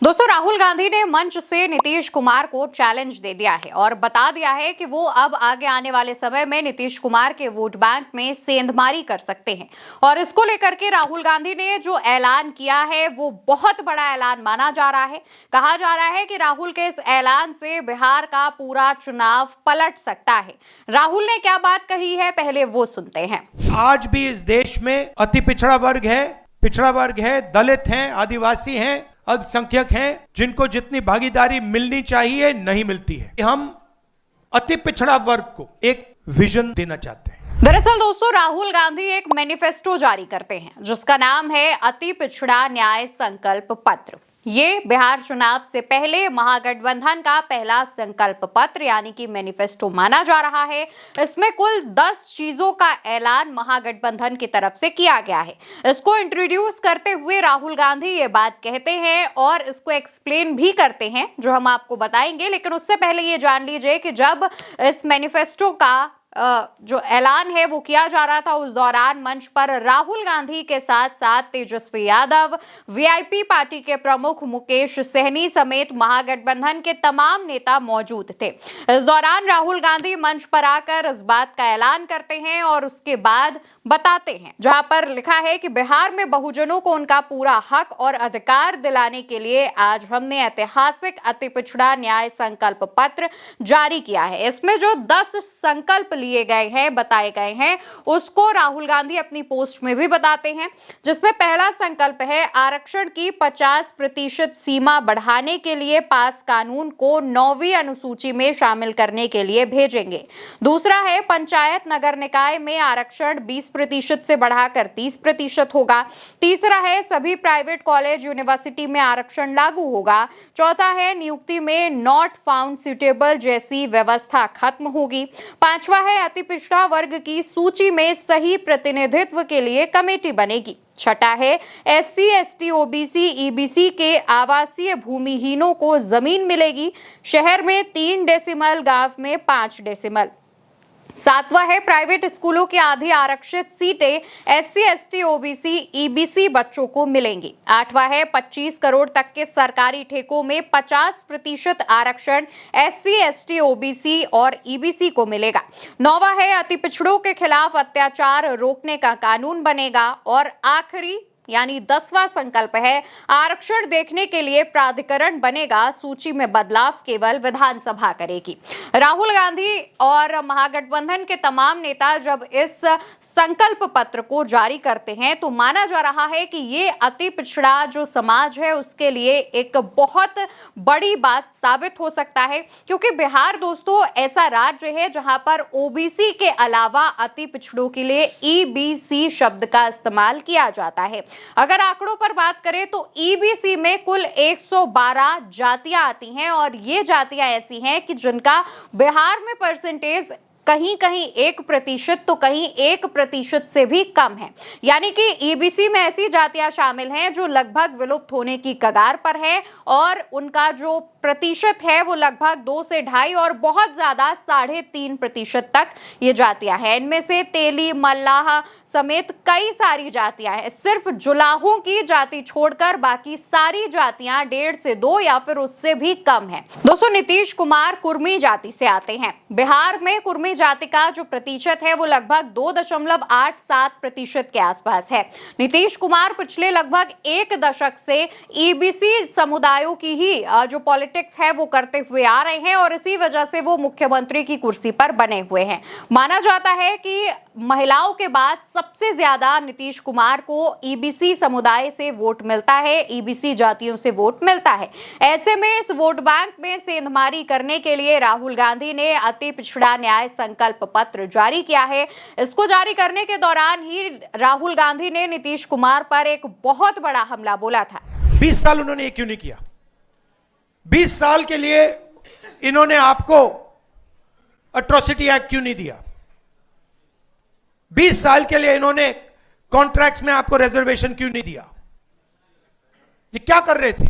दोस्तों, राहुल गांधी ने मंच से नीतीश कुमार को चैलेंज दे दिया है और बता दिया है कि वो अब आगे आने वाले समय में नीतीश कुमार के वोट बैंक में सेंधमारी कर सकते हैं। और इसको लेकर के राहुल गांधी ने जो ऐलान किया है वो बहुत बड़ा ऐलान माना जा रहा है। कहा जा रहा है कि राहुल के इस ऐलान से बिहार का पूरा चुनाव पलट सकता है। राहुल ने क्या बात कही है, पहले वो सुनते हैं। आज भी इस देश में अति पिछड़ा वर्ग है, दलित हैं, आदिवासी हैं, अल्पसंख्यक हैं, जिनको जितनी भागीदारी मिलनी चाहिए नहीं मिलती है। हम अति पिछड़ा वर्ग को एक विजन देना चाहते हैं। दरअसल दोस्तों, राहुल गांधी एक मैनिफेस्टो जारी करते हैं जिसका नाम है अति पिछड़ा न्याय संकल्प पत्र। ये बिहार चुनाव से पहले महागठबंधन का पहला संकल्प पत्र यानी कि मैनिफेस्टो माना जा रहा है। इसमें कुल 10 चीजों का ऐलान महागठबंधन की तरफ से किया गया है। इसको इंट्रोड्यूस करते हुए राहुल गांधी ये बात कहते हैं और इसको एक्सप्लेन भी करते हैं, जो हम आपको बताएंगे। लेकिन उससे पहले ये जान लीजिए कि जब इस मैनिफेस्टो का जो ऐलान है वो किया जा रहा था, उस दौरान मंच पर राहुल गांधी के साथ साथ तेजस्वी यादव, वीआईपी पार्टी के प्रमुख मुकेश सहनी समेत महागठबंधन के तमाम नेता मौजूद थे। इस दौरान राहुल गांधी मंच पर आकर इस बात का ऐलान करते हैं और उसके बाद बताते हैं, जहां पर लिखा है कि बिहार में बहुजनों को उनका पूरा हक और अधिकार दिलाने के लिए आज हमने ऐतिहासिक अति पिछड़ा न्याय संकल्प पत्र जारी किया है। इसमें जो 10 संकल्प लिए गए हैं, बताए गए हैं, उसको राहुल गांधी अपनी पोस्ट में भी बताते हैं, जिसमें पहला संकल्प है आरक्षण की 50% सीमा बढ़ाने के लिए पास कानून को 9वीं अनुसूची में शामिल करने के लिए भेजेंगे। दूसरा है पंचायत नगर निकाय में आरक्षण 20% से बढ़ाकर 30% होगा। तीसरा है सभी प्राइवेट कॉलेज यूनिवर्सिटी में आरक्षण लागू होगा। चौथा है नियुक्ति में नॉट फाउंड सुटेबल जैसी व्यवस्था खत्म होगी। पांचवा है अति पिछड़ा वर्ग की सूची में सही प्रतिनिधित्व के लिए कमेटी बनेगी। छठा है SC, ST, OBC, EBC के आवासीय भूमिहीनों को जमीन मिलेगी। शहर में 3 डेसिमल, गांव में 5 डेसिमल। सातवां है प्राइवेट स्कूलों की आधी आरक्षित सीटें SC, ST, OBC, EBC बच्चों को मिलेंगी। आठवां है 25 करोड़ तक के सरकारी ठेकों में 50% आरक्षण SC, ST, OBC और EBC को मिलेगा। नौवां है अति पिछड़ों के खिलाफ अत्याचार रोकने का कानून बनेगा। और आखिरी यानी 10वां संकल्प है आरक्षण देखने के लिए प्राधिकरण बनेगा, सूची में बदलाव केवल विधानसभा करेगी। राहुल गांधी और महागठबंधन के तमाम नेता जब इस संकल्प पत्र को जारी करते हैं तो माना जा रहा है कि ये अति पिछड़ा जो समाज है उसके लिए एक बहुत बड़ी बात साबित हो सकता है, क्योंकि बिहार दोस्तों ऐसा राज्य है जहां पर OBC के अलावा अति पिछड़ों के लिए EBC शब्द का इस्तेमाल किया जाता है। अगर आंकड़ों पर बात करें तो EBC में कुल 112 जातियां आती हैं और ये जातियां ऐसी हैं कि जिनका बिहार में परसेंटेज कहीं कहीं 1% तो कहीं 1% से भी कम है। यानी कि EBC में ऐसी जातियां शामिल हैं जो लगभग विलुप्त होने की कगार पर है और उनका जो प्रतिशत है वो लगभग 2 से 2.5 और बहुत ज्यादा 3.5% तक ये जातियां हैं। इनमें से तेली, मल्लाह समेत कई सारी जातियां हैं। सिर्फ जुलाहों की जाति छोड़कर बाकी सारी जातियां 1.5 से 2 या फिर उससे भी कम है। दोस्तों, नीतीश कुमार कुर्मी जाति से आते हैं। बिहार में कुर्मी जाति का जो प्रतिशत है वो लगभग 2.87% के आसपास है। नीतीश कुमार पिछले लगभग 1 दशक से EBC समुदायों की ही जो पॉलिटिक्स है वो करते हुए आ रहे हैं और इसी वजह से वो मुख्यमंत्री की कुर्सी पर बने हुए हैं। माना जाता है कि महिलाओं के बाद सबसे ज्यादा नीतीश कुमार को EBC समुदाय से वोट मिलता है, EBC जातियों से वोट मिलता है। ऐसे में इस वोट बैंक में सेंधमारी करने के लिए राहुल गांधी ने अति पिछड़ा न्याय संकल्प पत्र जारी किया है। इसको जारी करने के दौरान ही राहुल गांधी ने नीतीश कुमार पर एक बहुत बड़ा हमला बोला था। 20 साल उन्होंने ये क्यों नहीं किया? 20 साल के लिए इन्होंने आपको अट्रॉसिटी एक्ट क्यों नहीं दिया? 20 साल के लिए इन्होंने कॉन्ट्रैक्ट्स में आपको रिजर्वेशन क्यों नहीं दिया? ये क्या कर रहे थे?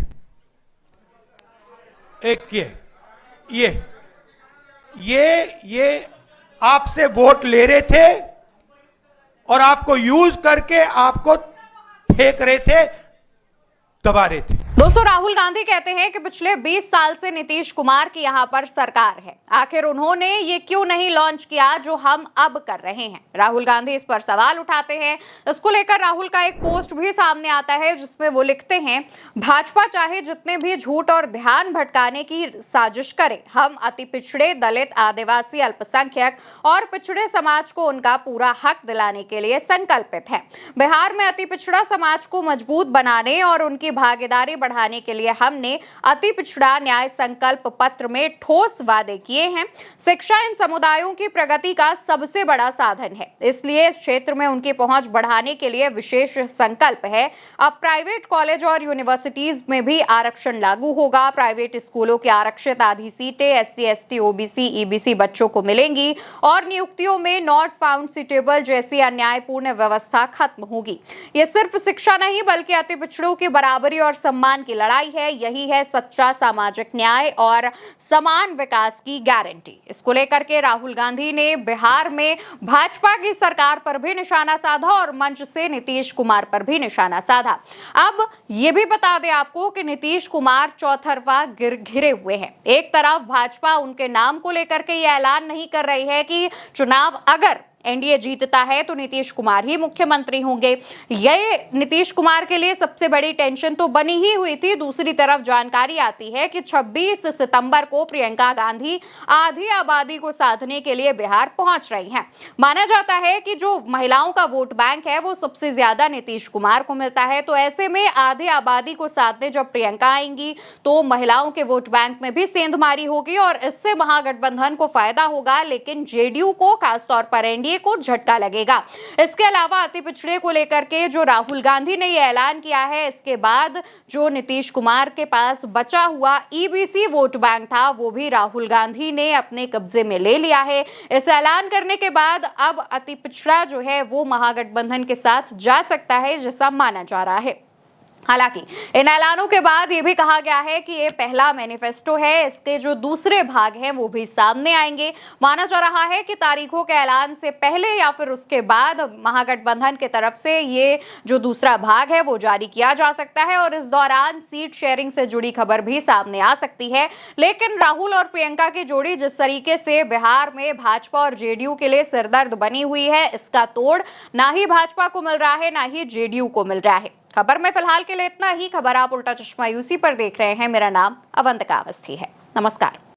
एक ये आपसे वोट ले रहे थे और आपको यूज करके आपको फेंक रहे थे, दबा रहे थे। दोस्तों, राहुल गांधी कहते हैं कि पिछले 20 साल से नीतीश कुमार की यहां पर सरकार है, आखिर उन्होंने ये क्यों नहीं लॉन्च किया जो हम अब कर रहे हैं। राहुल गांधी इस पर सवाल उठाते हैं। इसको लेकर राहुल का एक पोस्ट भी सामने आता है जिसमें वो लिखते हैं, भाजपा चाहे जितने भी झूठ और ध्यान भटकाने की साजिश करे, हम अति पिछड़े, दलित, आदिवासी, अल्पसंख्यक और पिछड़े समाज को उनका पूरा हक दिलाने के लिए संकल्पित हैं। बिहार में अति पिछड़ा समाज को मजबूत बनाने और उनकी भागीदारी बढ़ाने के लिए हमने अति पिछड़ा न्याय संकल्प पत्र में ठोस वादे किए हैं। शिक्षा इन समुदायों की प्रगति का सबसे बड़ा साधन है, इसलिए इस क्षेत्र में उनकी पहुंच बढ़ाने के लिए विशेष संकल्प है। अब प्राइवेट कॉलेज और यूनिवर्सिटीज में भी आरक्षण लागू होगा। प्राइवेट स्कूलों की आरक्षित आधी सीटें SC, ST, OBC, EBC बच्चों को मिलेंगी और नियुक्तियों में नॉट फाउंड सीटेबल जैसी अन्यायपूर्ण व्यवस्था खत्म होगी। ये सिर्फ शिक्षा नहीं बल्कि अति पिछड़ों की बराबरी और सम्मान की लड़ाई है। यही है सच्चा सामाजिक न्याय और समान विकास की गारंटी। इसको लेकर के राहुल गांधी ने बिहार में भाजपा की सरकार पर भी निशाना साधा और मंच से नीतीश कुमार पर भी निशाना साधा। अब ये भी बता दें आपको कि नीतीश कुमार चौतरफा घिरे हुए हैं। एक तरफ भाजपा उनके नाम को लेकर के ये ऐलान नहीं कर रही है कि चुनाव अगर NDA जीतता है तो नीतीश कुमार ही मुख्यमंत्री होंगे। ये नीतीश कुमार के लिए सबसे बड़ी टेंशन तो बनी ही हुई थी। दूसरी तरफ जानकारी आती है कि 26 सितंबर को प्रियंका गांधी आधी आबादी को साधने के लिए बिहार पहुंच रही हैं। माना जाता है कि जो महिलाओं का वोट बैंक है वो सबसे ज्यादा नीतीश कुमार को मिलता है। तो ऐसे में आधी आबादी को साधने जब प्रियंका आएंगी तो महिलाओं के वोट बैंक में भी सेंधमारी होगी और इससे महागठबंधन को फायदा होगा, लेकिन JDU को खासतौर पर NDA को झटका लगेगा। इसके अलावा अति पिछड़े को लेकर के जो राहुल गांधी ने यह ऐलान किया है, इसके बाद जो नीतीश कुमार के पास बचा हुआ EBC वोट बैंक था वो भी राहुल गांधी ने अपने कब्जे में ले लिया है। इस ऐलान करने के बाद अब अति पिछड़ा जो है वो महागठबंधन के साथ जा सकता है, जैसा माना जा रहा है। हालांकि इन ऐलानों के बाद ये भी कहा गया है कि ये पहला मैनिफेस्टो है, इसके जो दूसरे भाग हैं वो भी सामने आएंगे। माना जा रहा है कि तारीखों के ऐलान से पहले या फिर उसके बाद महागठबंधन की तरफ से ये जो दूसरा भाग है वो जारी किया जा सकता है और इस दौरान सीट शेयरिंग से जुड़ी खबर भी सामने आ सकती है। लेकिन राहुल और प्रियंका की जोड़ी जिस तरीके से बिहार में भाजपा और JDU के लिए सिरदर्द बनी हुई है, इसका तोड़ ना ही भाजपा को मिल रहा है ना ही JDU को मिल रहा है। खबर में फिलहाल के लिए इतना ही। खबर आप उल्टा चश्मा UC पर देख रहे हैं। मेरा नाम अवंतिका अवस्थी है। नमस्कार।